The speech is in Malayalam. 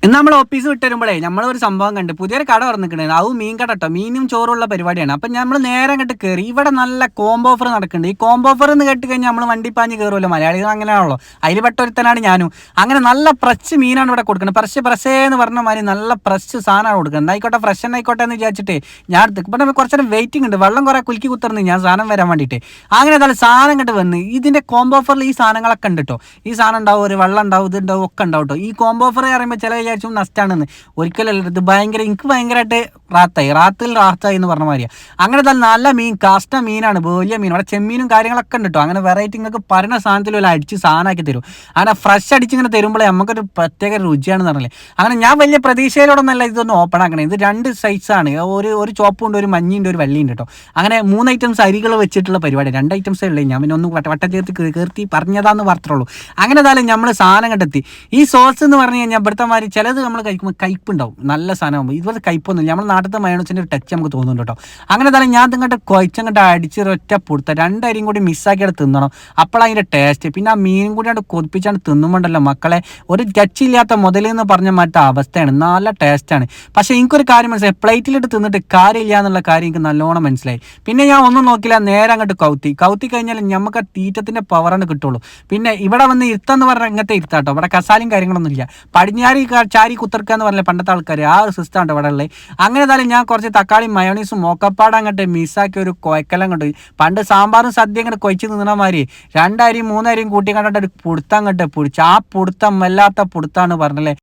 ഇന്ന് നമ്മൾ ഓഫീസ് വിട്ട് വരുമ്പോഴേ നമ്മളൊരു സംഭവം കണ്ട് പുതിയൊരു കട തുറന്നിക്കണേ. അത് മീൻ കട കേട്ടോ. മീനും ചോറുള്ള പരിപാടിയാണ്. അപ്പം നമ്മൾ നേരെ അങ്ങോട്ട് കയറി. ഇവിടെ നല്ല കോംബോ ഓഫർ നടക്കുന്നുണ്ട്. ഈ കോംബോ ഓഫർ എന്ന് കേട്ട് കഴിഞ്ഞാൽ നമ്മൾ വണ്ടി പാഞ്ഞ് കയറുമല്ലോ, മലയാളികൾ അങ്ങനെയാണല്ലോ. അതിൽ പെട്ട ഒരുത്തനാണ് ഞാനും. അങ്ങനെ നല്ല ഫ്രഷ് മീനാണ് ഇവിടെ കൊടുക്കുന്നത്. ഫ്രഷ് എന്ന് പറഞ്ഞ മാതിരി നല്ല ഫ്രഷ് സാധനമാണ് കൊടുക്കുന്നത്. ആയിക്കോട്ടെ, ഫ്രഷ് തന്നെ ആയിക്കോട്ടെ എന്ന് വിചാരിച്ചിട്ട് ഞാൻ എടുത്ത് ഇവിടെ കുറച്ചേരം വെയിറ്റിംഗ് ഉണ്ട്. വെള്ളം കുറേ കുലുക്കി കുത്തിർന്ന് ഞാൻ സാധനം വരാൻ വേണ്ടിയിട്ട്. അങ്ങനെ നല്ല സാധനം കണ്ട് വന്ന് ഇതിൻ്റെ കോംബോ ഓഫറിൽ ഈ സാധനങ്ങളൊക്കെ ഉണ്ട് കേട്ടോ. ഈ സാധനം ഉണ്ടാവും, ഒരു വെള്ളം ഉണ്ടാവും, ഇതുണ്ടാവും, ഒക്കെ ഉണ്ടാവും കേട്ടോ. ഈ കോംബോ ഓഫർ പറയുമ്പോൾ ചില വിചാരിച്ചും നഷ്ടമാണെന്ന്. ഒരിക്കലല്ല, ഇത് എനിക്ക് ഭയങ്കരമായിട്ട് റാത്തായി എന്ന് പറഞ്ഞ മാതിരിയാണ്. അങ്ങനെ തന്നെ നല്ല മീൻ, കാസ്റ്റ മീനാണ്, വലിയ മീൻ. അവിടെ ചെമ്മീനും കാര്യങ്ങളൊക്കെ ഉണ്ട് കേട്ടോ. അങ്ങനെ വെറൈറ്റി നിങ്ങൾക്ക് പറയുന്ന സാധനത്തിൽ വല്ല അടിച്ച് സാധനമാക്കി തരും. അങ്ങനെ ഫ്രഷ് അടിച്ചിങ്ങനെ തരുമ്പോഴേ നമുക്കൊരു പ്രത്യേക രുചിയാണെന്ന് പറഞ്ഞില്ലേ. അങ്ങനെ ഞാൻ വലിയ പ്രതീക്ഷയിലോടൊന്നല്ല ഇതൊന്ന് ഓപ്പൺ ആക്കണേ. ഇത് 2 സൈസാണ്, ഒരു ചോപ്പുണ്ട്, ഒരു മഞ്ഞയുണ്ട്, ഒരു വെള്ളയുണ്ട് കേട്ടോ. അങ്ങനെ 3 ഐറ്റംസ് അരികൾ വെച്ചിട്ടുള്ള പരിപാടി. 2 ഐറ്റംസേ ഉള്ളൂ. ഞാൻ പിന്നെ ഒന്ന് വട്ടം ചേർത്ത് കീർത്തി പറഞ്ഞതാന്ന് പറഞ്ഞുള്ളൂ. അങ്ങനെ എന്തായാലും നമ്മൾ സാധനം കണ്ടെത്തി. ഈ സോസ് എന്ന് പറഞ്ഞു കഴിഞ്ഞാൽ ഇവിടുത്തെ മാതിരി ചിലത് നമ്മൾ കഴിക്കുമ്പോൾ കയ്പ്പുണ്ടാവും, നല്ല സാധനമാകുമ്പോൾ. ഇതുപോലെ കയ്പ്പൊന്നുമില്ല. നമ്മൾ നാട്ടിലത്തെ മയോണൈസിൻ്റെ ഒരു ടച്ച് നമുക്ക് തോന്നുന്നുണ്ട് കേട്ടോ. അങ്ങനെ തന്നെ ഞാൻ ഇങ്ങോട്ട് കുഴച്ചങ്ങോട്ട് അടിച്ച് ഒറ്റ പൊടുത്ത 2 അരിയും കൂടി മിസ്സാക്കിയിട്ട് തിന്നണം. അപ്പോഴതിൻ്റെ ടേസ്റ്റ്. പിന്നെ ആ മീനും കൂടി അങ്ങോട്ട് കൊതിപ്പിച്ചാണ് തിന്നുമ്പോണ്ടല്ലോ മക്കളെ, ഒരു ടച്ചില്ലാത്ത മുതലെന്ന് പറഞ്ഞ മറ്റേ അവസ്ഥയാണ്. നല്ല ടേസ്റ്റാണ്. പക്ഷേ എനിക്കൊരു കാര്യം മനസ്സിലായി, പ്ലേറ്റിലിട്ട് തിന്നിട്ട് കാര്യമില്ല എന്നുള്ള കാര്യം എനിക്ക് നല്ലോണം മനസ്സിലായി. പിന്നെ ഞാൻ ഒന്നും നോക്കില്ല, നേരെ അങ്ങോട്ട് കൗത്തി കഴിഞ്ഞാൽ നമുക്ക് ആ തീറ്റത്തിൻ്റെ പവറാണ് കിട്ടുള്ളൂ. പിന്നെ ഇവിടെ വന്ന് ഇരുത്തെന്ന് പറഞ്ഞാൽ ഇങ്ങനത്തെ ഇരുത്താട്ടോ. ഇവിടെ കസാലയും കാര്യങ്ങളൊന്നും ഇല്ല. പടിഞ്ഞാറി ചാരി കുത്തിർക്കുക എന്ന് പറഞ്ഞാൽ പണ്ടത്തെ ആൾക്കാർ ആ ഒരു സിസ്റ്റം ഉണ്ട് ഇവിടെ ഉള്ളത്. അങ്ങനെ എന്തായാലും ഞാൻ കുറച്ച് തക്കാളി മയോണീസും മോക്കപ്പാടും അങ്ങോട്ട് മിസ്സാക്കി ഒരു കുഴക്കെല്ലാം കൊണ്ട് പണ്ട് സാമ്പാറും സദ്യ അങ്ങോട്ട് കൊഴിച്ച് നിന്ന മാതിരി 2 അരിയും 3 അരിയും കൂട്ടി കണ്ടിട്ട് ഒരു പുടുത്തം അങ്ങോട്ട് പിടിച്ചു. ആ പുടുത്തം വല്ലാത്ത പുടുത്താണ് പറഞ്ഞല്ലേ.